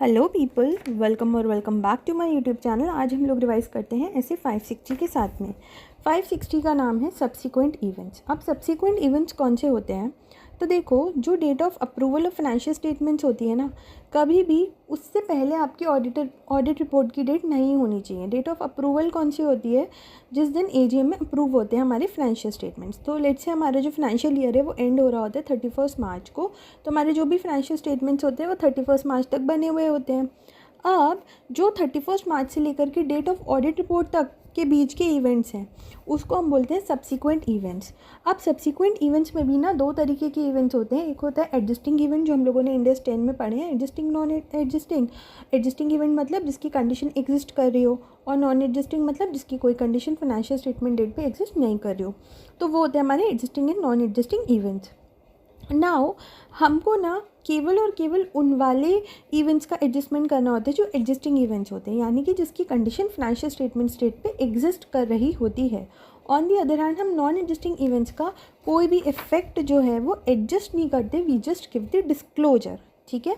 Hello people, welcome और welcome back to my YouTube channel. आज हम लोग रिवाइज करते हैं ऐसे 560 के साथ में। 560 का नाम है सब्सिक्वेंट इवेंट्स। अब सब्सिक्वेंट इवेंट्स कौन से होते हैं? तो देखो, जो date of approval of financial statements होती है ना, कभी भी उससे पहले आपकी ऑडिट रिपोर्ट की डेट नहीं होनी चाहिए। डेट ऑफ अप्रूवल कौन सी होती है? जिस दिन एजीएम में अप्रूव होते हैं हमारे फाइनेंशियल स्टेटमेंट्स। तो लेट्स से हमारा जो फाइनेंशियल ईयर है वो एंड हो रहा होता है 31 मार्च को, तो हमारे जो भी फाइनेंशियल स्टेटमेंट्स होते हैं वो 31 मार्च तक बने हुए होते हैं। अब जो 31 मार्च से लेकर के डेट ऑफ ऑडिट रिपोर्ट तक के बीच के इवेंट्स हैं उसको हम बोलते हैं सब्सिक्वेंट इवेंट्स। अब सब्सिक्वेंट इवेंट्स में भी ना दो तरीके के इवेंट्स होते हैं। एक होता है एडजस्टिंग इवेंट, जो हम लोगों ने इंडेक्स 10 में पढ़े हैं। Adjusting, non adjusting. Adjusting event मतलब जिसकी कंडीशन एग्जिस्ट कर रही हो, और नॉन एडजस्टिंग मतलब जिसकी कोई कंडीशन फाइनेंशियल स्टेटमेंट डेट पे एग्जिस्ट नहीं कर रही हो। तो वो होते हैं हमारे adjusting and non adjusting events. Now हमको ना केवल और केवल उन वाले इवेंट्स का एडजस्टमेंट करना होता है जो एग्जिस्टिंग इवेंट्स होते हैं, यानी कि जिसकी कंडीशन फाइनेंशियल स्टेटमेंट स्टेट पे एग्जिस्ट कर रही होती है। ऑन दी अदर हैंड, हम नॉन एडजस्टिंग इवेंट्स का कोई भी इफेक्ट जो है वो एडजस्ट नहीं करते, we just give the disclosure. ठीक है,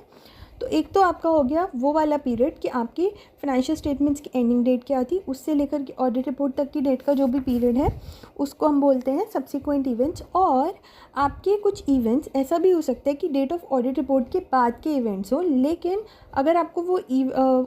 तो एक तो आपका हो गया वो वाला पीरियड कि आपकी फाइनेंशियल स्टेटमेंट्स की एंडिंग डेट क्या थी, उससे लेकर के ऑडिट रिपोर्ट तक की डेट का जो भी पीरियड है उसको हम बोलते हैं सब्सिक्वेंट इवेंट्स। और आपके कुछ इवेंट्स ऐसा भी हो सकता है कि डेट ऑफ ऑडिट रिपोर्ट के बाद के इवेंट्स हो, लेकिन अगर आपको वो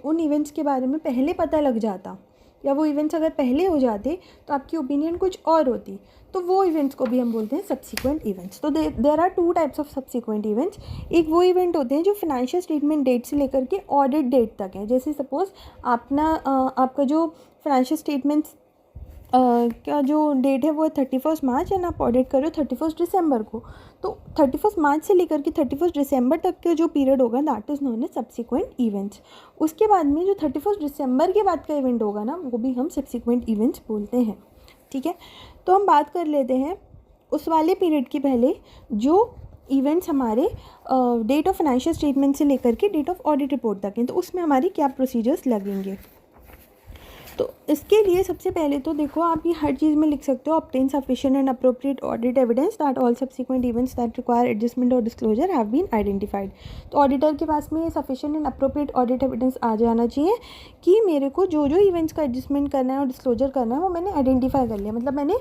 उन इवेंट्स के बारे में पहले पता लग जाता या वो इवेंट्स अगर पहले हो जाते तो आपकी ओपिनियन कुछ और होती, तो वो इवेंट्स को भी हम बोलते हैं सब्सिक्वेंट इवेंट्स। तो there are two types of subsequent events. एक वो इवेंट होते हैं जो फाइनेंशियल स्टेटमेंट डेट से लेकर के ऑडिट डेट तक है। जैसे सपोज आपका जो फाइनेंशियल स्टेटमेंट्स का जो डेट है वो है 31 मार्च एंड आप ऑडिट कर रहे हो 31 दिसंबर को, तो 31 मार्च से लेकर के 31 दिसंबर तक का जो पीरियड होगा that is known as subsequent events. उसके बाद में जो 31 दिसंबर के बाद का इवेंट होगा ना, वो भी हम सब्सिक्वेंट इवेंट्स बोलते हैं। ठीक है, तो हम बात कर लेते हैं उस वाले पीरियड की पहले जो इवेंट्स हमारे डेट ऑफ फाइनेंशियल स्टेटमेंट से लेकर के डेट ऑफ ऑडिट रिपोर्ट तक हैं, तो उसमें हमारी क्या प्रोसीजर्स लगेंगे। तो इसके लिए सबसे पहले तो देखो, आप ये हर चीज़ में लिख सकते हो obtain sufficient and appropriate audit evidence that all subsequent events that require adjustment और डिस्क्लोजर हैव बीन आइडेंटिफाइड। तो ऑडिटर के पास में sufficient and appropriate audit evidence आ जाना चाहिए कि मेरे को जो जो इवेंट्स का एडजस्टमेंट करना है और डिस्क्लोजर करना है वो मैंने आइडेंटिफाई कर लिया, मतलब मैंने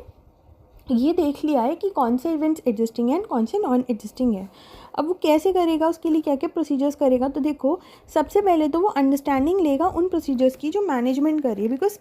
ये देख लिया है कि कौन से इवेंट्स एडजस्टिंग हैं कौन से नॉन एडजस्टिंग है। अब वो कैसे करेगा, उसके लिए क्या क्या प्रोसीजर्स करेगा? तो देखो, सबसे पहले तो वो अंडरस्टैंडिंग लेगा उन प्रोसीजर्स की जो मैनेजमेंट कर रही है, because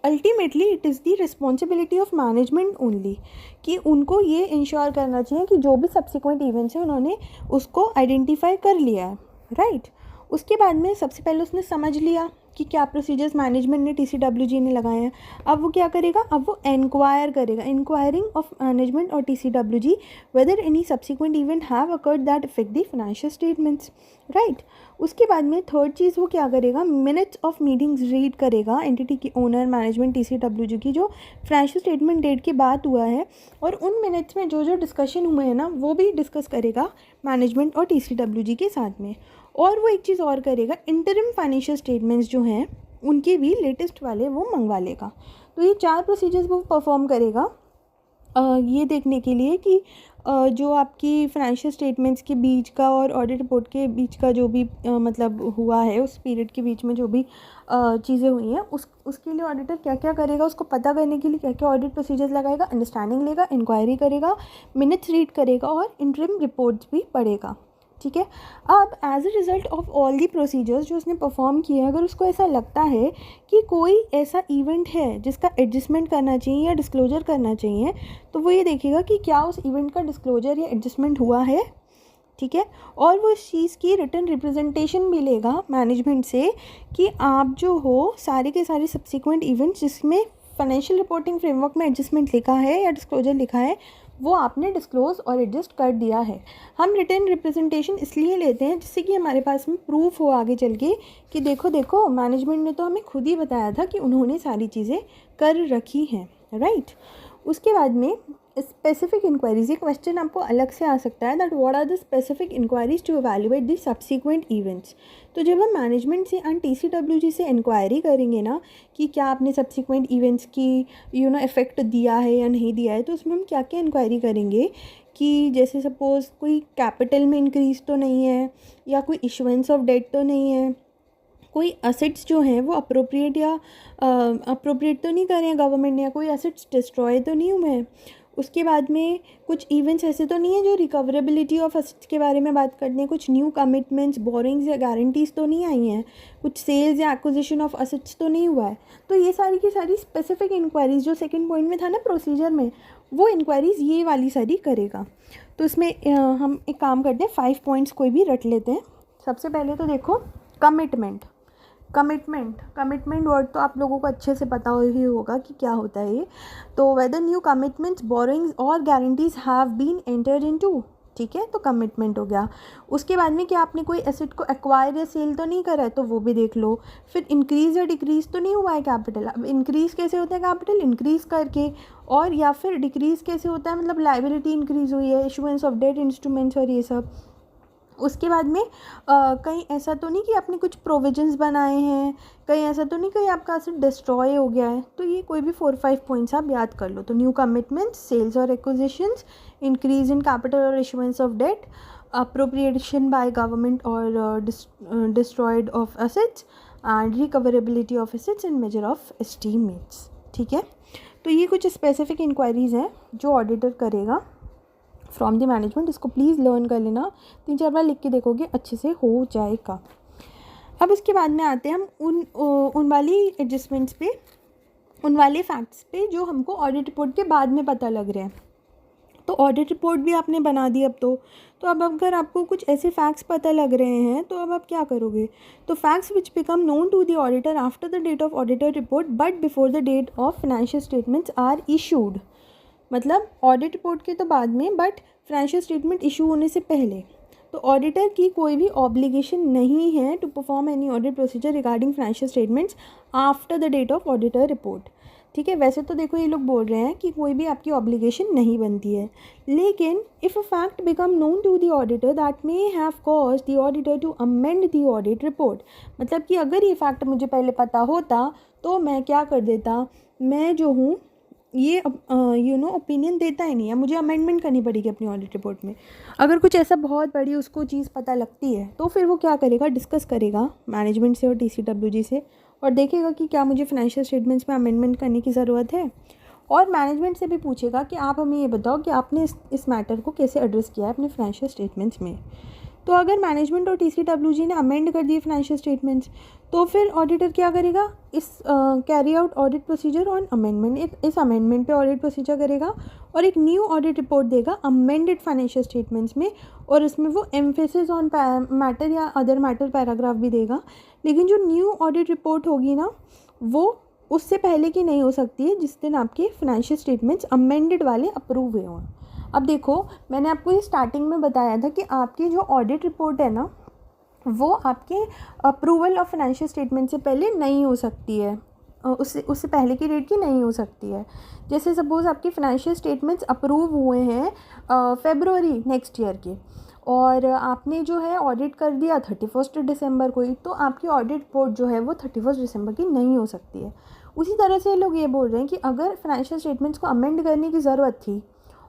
ultimately it is the responsibility of management only कि उनको ये इंश्योर करना चाहिए कि जो भी सब्सिक्वेंट इवेंट्स हैं उन्होंने उसको आइडेंटिफाई कर लिया है, राइट। उसके बाद में सबसे पहले उसने समझ लिया कि क्या प्रोसीजर्स मैनेजमेंट ने TCWG ने लगाए हैं। अब वो क्या करेगा, अब वो इंक्वायर करेगा, इंक्वायरिंग ऑफ मैनेजमेंट और TCWG whether any subsequent event have occurred that effect the financial statements, right. उसके बाद में थर्ड चीज़ वो क्या करेगा, मिनट्स ऑफ मीटिंग्स रीड करेगा एंटिटी की ओनर, मैनेजमेंट, TCWG की जो फाइनेंशियल स्टेटमेंट डेट के बाद हुआ है, और उन मिनट्स में जो जो डिस्कशन हुए हैं ना वो भी डिस्कस करेगा मैनेजमेंट और TCWG के साथ में। और वो एक चीज़ और करेगा, इंटरिम फाइनेंशियल स्टेटमेंट्स जो हैं उनके भी लेटेस्ट वाले वो मंगवा लेगा। तो ये 4 प्रोसीजर्स वो परफॉर्म करेगा ये देखने के लिए कि जो आपकी फाइनेंशियल स्टेटमेंट्स के बीच का और ऑडिट रिपोर्ट के बीच का जो भी मतलब हुआ है, उस पीरियड के बीच में जो भी चीज़ें हुई हैं उसके लिए ऑडिटर क्या क्या करेगा, उसको पता करने के लिए क्या क्या ऑडिट प्रोसीजर्स लगाएगा, अंडरस्टैंडिंग लेगा, इंक्वायरी करेगा, मिनट्स रीड करेगा और इंटरिम रिपोर्ट्स भी पढ़ेगा। ठीक है, अब as a result of all the procedures जो उसने परफॉर्म किया, अगर उसको ऐसा लगता है कि कोई ऐसा इवेंट है जिसका एडजस्टमेंट करना चाहिए या डिस्क्लोजर करना चाहिए, तो वो ये देखेगा कि क्या उस इवेंट का डिस्क्लोजर या एडजस्टमेंट हुआ है। ठीक है, और वो इस चीज़ की रिटन रिप्रेजेंटेशन भी लेगा मैनेजमेंट से कि आप जो हो सारे के सारे सब्सिक्वेंट इवेंट्स जिसमें फाइनेंशियल रिपोर्टिंग फ्रेमवर्क में एडजस्टमेंट लिखा है या डिस्क्लोजर लिखा है वो आपने डिस्क्लोज और एडजस्ट कर दिया है। हम रिटन रिप्रेजेंटेशन इसलिए लेते हैं जिससे कि हमारे पास में प्रूफ हो आगे चल के कि देखो देखो मैनेजमेंट ने तो हमें खुद ही बताया था कि उन्होंने सारी चीज़ें कर रखी हैं, राइट। उसके बाद में स्पेसिफिक इंक्वायरीज, ये क्वेश्चन आपको अलग से आ सकता है that what are the specific inquiries to evaluate the subsequent events. तो जब हम मैनेजमेंट से एंड TCWG से इंक्वायरी करेंगे ना कि क्या आपने सब्सिक्वेंट इवेंट्स की इफेक्ट दिया है या नहीं दिया है, तो उसमें हम क्या क्या इंक्वायरी करेंगे कि जैसे सपोज़ कोई कैपिटल में इंक्रीज़ तो नहीं है, या कोई इशुएंस ऑफ डेट तो नहीं है, कोई असेट्स जो हैं वो अप्रोप्रिएट तो नहीं कर रहे हैं गवर्नमेंट ने, या कोई असेट्स डिस्ट्रॉय तो नहीं हुए हैं। उसके बाद में कुछ इवेंट्स ऐसे तो नहीं है जो रिकवरेबिलिटी ऑफ असेट्स के बारे में बात करते हैं, कुछ न्यू कमिटमेंट्स, बोरिंग्स या गारंटीज़ तो नहीं आई हैं, कुछ सेल्स या एक्विजिशन ऑफ असेट्स तो नहीं हुआ है। तो ये सारी की सारी स्पेसिफिक इंक्वायरीज़ जो सेकंड पॉइंट में था ना प्रोसीजर में, वो इंक्वायरीज़ ये वाली सारी करेगा। तो इसमें हम एक काम करते हैं, 5 पॉइंट्स कोई भी रट लेते हैं। सबसे पहले तो देखो कमिटमेंट वर्ड तो आप लोगों को अच्छे से पता ही होगा कि क्या होता है ये। तो वेदर न्यू कमिटमेंट्स, बोरिंग्स और guarantees have been entered into, ठीक है, तो कमिटमेंट हो गया। उसके बाद में क्या आपने कोई एसेट को एक्वायर या सेल तो नहीं करा है, तो वो भी देख लो। फिर इंक्रीज़ या डिक्रीज़ तो नहीं हुआ है कैपिटल। अब इंक्रीज़ कैसे होता है कैपिटल, इंक्रीज़ करके, और या फिर डिक्रीज़ कैसे होता है, मतलब लायबिलिटी इंक्रीज़ हुई है, इशुएंस ऑफ डेट इंस्ट्रूमेंट्स और ये सब। उसके बाद में कहीं ऐसा तो नहीं कि आपने कुछ प्रोविजंस बनाए हैं, कहीं ऐसा तो नहीं कहीं आपका एसेट डिस्ट्रॉय हो गया है। तो ये कोई भी 4-5 पॉइंट्स आप याद कर लो। तो न्यू कमिटमेंट्स, सेल्स और एक्विजिशंस, इंक्रीज इन कैपिटल और issuance of debt, appropriation by government और destroyed of assets, and recoverability of assets and measure of estimates. ठीक है, तो ये कुछ स्पेसिफिक इंक्वायरीज़ हैं जो ऑडिटर करेगा फ्रॉम द मैनेजमेंट। इसको प्लीज़ लर्न कर लेना, 3-4 बार लिख के देखोगे अच्छे से हो जाएगा। अब इसके बाद में आते हैं हम उन वाली एडजस्टमेंट्स पे, उन वाले फैक्ट्स पे जो हमको ऑडिट रिपोर्ट के बाद में पता लग रहे हैं। तो ऑडिट रिपोर्ट भी आपने बना दी अब तो अब अगर आपको कुछ ऐसे फैक्ट्स पता लग रहे हैं तो अब आप क्या करोगे। तो facts which become known to the auditor after the date of auditor report but before the date of financial statements are issued, मतलब ऑडिट रिपोर्ट के तो बाद में, बट फाइनेंशियल स्टेटमेंट इशू होने से पहले। तो ऑडिटर की कोई भी ऑब्लिगेशन नहीं है to perform any audit procedure regarding financial statements after the date of auditor report. ठीक है, वैसे तो देखो ये लोग बोल रहे हैं कि कोई भी आपकी ऑब्लिगेशन नहीं बनती है, लेकिन if a fact become known to the auditor that may have cause the auditor to amend the audit report, मतलब कि अगर ये फैक्ट मुझे पहले पता होता तो मैं क्या कर देता, मैं जो हूँ ये ओपिनियन देता ही नहीं है, मुझे अमेंडमेंट करनी पड़ेगी अपनी ऑडिट रिपोर्ट में। अगर कुछ ऐसा बहुत बड़ी उसको चीज़ पता लगती है तो फिर वो क्या करेगा, डिस्कस करेगा मैनेजमेंट से और TCWG से, और देखेगा कि क्या मुझे फाइनेंशियल स्टेटमेंट्स में अमेंडमेंट करने की ज़रूरत है। और मैनेजमेंट से भी पूछेगा कि आप हमें ये बताओ कि आपने इस मैटर को कैसे एड्रेस किया है अपने फाइनेंशियल स्टेटमेंट्स में। तो अगर मैनेजमेंट और TCWG ने अमेंड कर दिए फाइनेंशियल स्टेटमेंट्स, तो फिर ऑडिटर क्या करेगा, इस carry out audit procedure on amendment, इस अमेंडमेंट पे ऑडिट प्रोसीजर करेगा और एक न्यू ऑडिट रिपोर्ट देगा अमेंडेड फाइनेंशियल स्टेटमेंट्स में, और इसमें वो एम्फेसिस ऑन मैटर या अदर मैटर पैराग्राफ भी देगा। लेकिन जो न्यू ऑडिट रिपोर्ट होगी ना, वो उससे पहले की नहीं हो सकती है जिस दिन आपके फाइनेंशियल स्टेटमेंट्स अमेंडेड वाले अप्रूव हुए हों। अब देखो, मैंने आपको ये स्टार्टिंग में बताया था कि आपकी जो ऑडिट रिपोर्ट है ना, वो आपके अप्रूवल ऑफ फाइनेंशियल स्टेटमेंट से पहले नहीं हो सकती है, उससे पहले की डेट की नहीं हो सकती है। जैसे सपोज़ आपके फाइनेंशियल स्टेटमेंट्स अप्रूव हुए हैं फरवरी नेक्स्ट ईयर के, और आपने जो है ऑडिट कर दिया 31 दिसंबर को ही, तो आपकी ऑडिट रिपोर्ट जो है वो 31 दिसंबर की नहीं हो सकती है। उसी तरह से लोग ये बोल रहे हैं कि अगर फाइनेंशियल स्टेटमेंट्स को अमेंड करने की ज़रूरत थी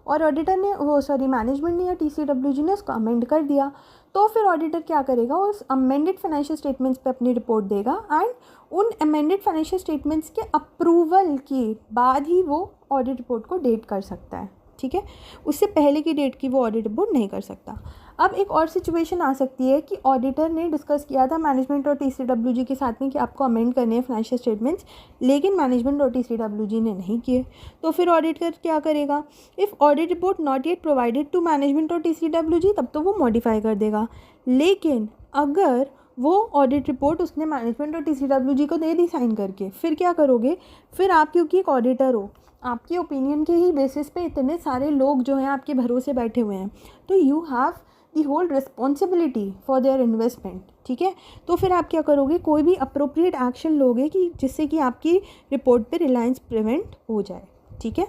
और ऑडिटर ने मैनेजमेंट ने या TCWG ने उसको अमेंड कर दिया, तो फिर ऑडिटर क्या करेगा, उस अमेंडेड फाइनेंशियल स्टेटमेंट्स पे अपनी रिपोर्ट देगा, एंड उन अमेंडेड फाइनेंशियल स्टेटमेंट्स के अप्रूवल के बाद ही वो ऑडिट रिपोर्ट को डेट कर सकता है। ठीक है, उससे पहले की डेट की वो ऑडिट रिपोर्ट नहीं कर सकता। अब एक और सिचुएशन आ सकती है कि ऑडिटर ने डिस्कस किया था मैनेजमेंट और TCWG के साथ में कि आपको अमेंड करने हैं फाइनेंशियल स्टेटमेंट्स, लेकिन मैनेजमेंट और TCWG ने नहीं किए, तो फिर ऑडिटर क्या करेगा, if audit report not yet provided to management और TCWG, तब तो वो मॉडिफाई कर देगा। लेकिन अगर वो ऑडिट रिपोर्ट उसने मैनेजमेंट और TCWG को दे दी साइन करके, फिर क्या करोगे, फिर आप क्योंकि एक ऑडिटर हो, आपके ओपिनियन के ही बेसिस पे इतने सारे लोग जो हैं आपके भरोसे बैठे हुए हैं, तो you have the whole responsibility for their investment. ठीक है, तो फिर आप क्या करोगे, कोई भी अप्रोप्रिएट एक्शन लोगे कि जिससे कि आपकी रिपोर्ट पे रिलायंस प्रिवेंट हो जाए। ठीक है,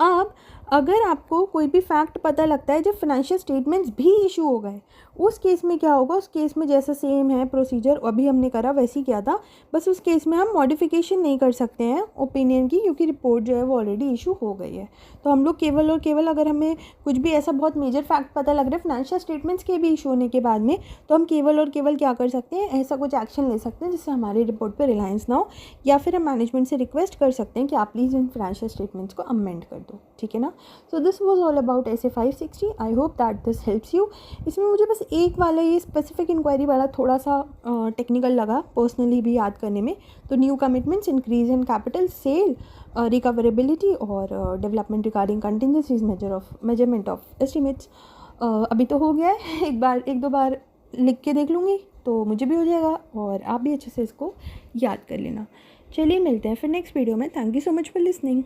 अब अगर आपको कोई भी फैक्ट पता लगता है जब फाइनेंशियल स्टेटमेंट्स भी इशू हो गए, उस केस में क्या होगा, उस केस में जैसा सेम है प्रोसीजर अभी हमने करा वैसे ही किया था, बस उस केस में हम मॉडिफिकेशन नहीं कर सकते हैं ओपिनियन की, क्योंकि रिपोर्ट जो है वो ऑलरेडी इशू हो गई है। तो हम लोग केवल और केवल अगर हमें कुछ भी ऐसा बहुत मेजर फैक्ट पता लग रहा है फाइनेंशियल स्टेटमेंट्स के भी इशू होने के बाद में, तो हम केवल और केवल क्या कर सकते हैं, ऐसा कुछ एक्शन ले सकते हैं जिससे हमारी रिपोर्ट पर रिलायंस ना हो, या फिर हम मैनेजमेंट से रिक्वेस्ट कर सकते हैं कि आप प्लीज़ इन फाइनेंशियल स्टेटमेंट्स को अमेंड कर दो, ठीक है ना। So this was all about ऐसे 560। I hope that this helps you. इसमें मुझे बस एक वाला ये स्पेसिफिक इंक्वायरी वाला थोड़ा सा टेक्निकल लगा पर्सनली भी याद करने में। तो new commitments, increase in capital, sale, recoverability और development regarding contingencies, measurement of estimates, अभी तो हो गया है। एक दो बार लिख के देख लूँगी तो मुझे भी हो जाएगा और आप भी अच्छे से इसको याद कर लेना। चलिए मिलते हैं फिर नेक्स्ट वीडियो में। Thank you so much for listening.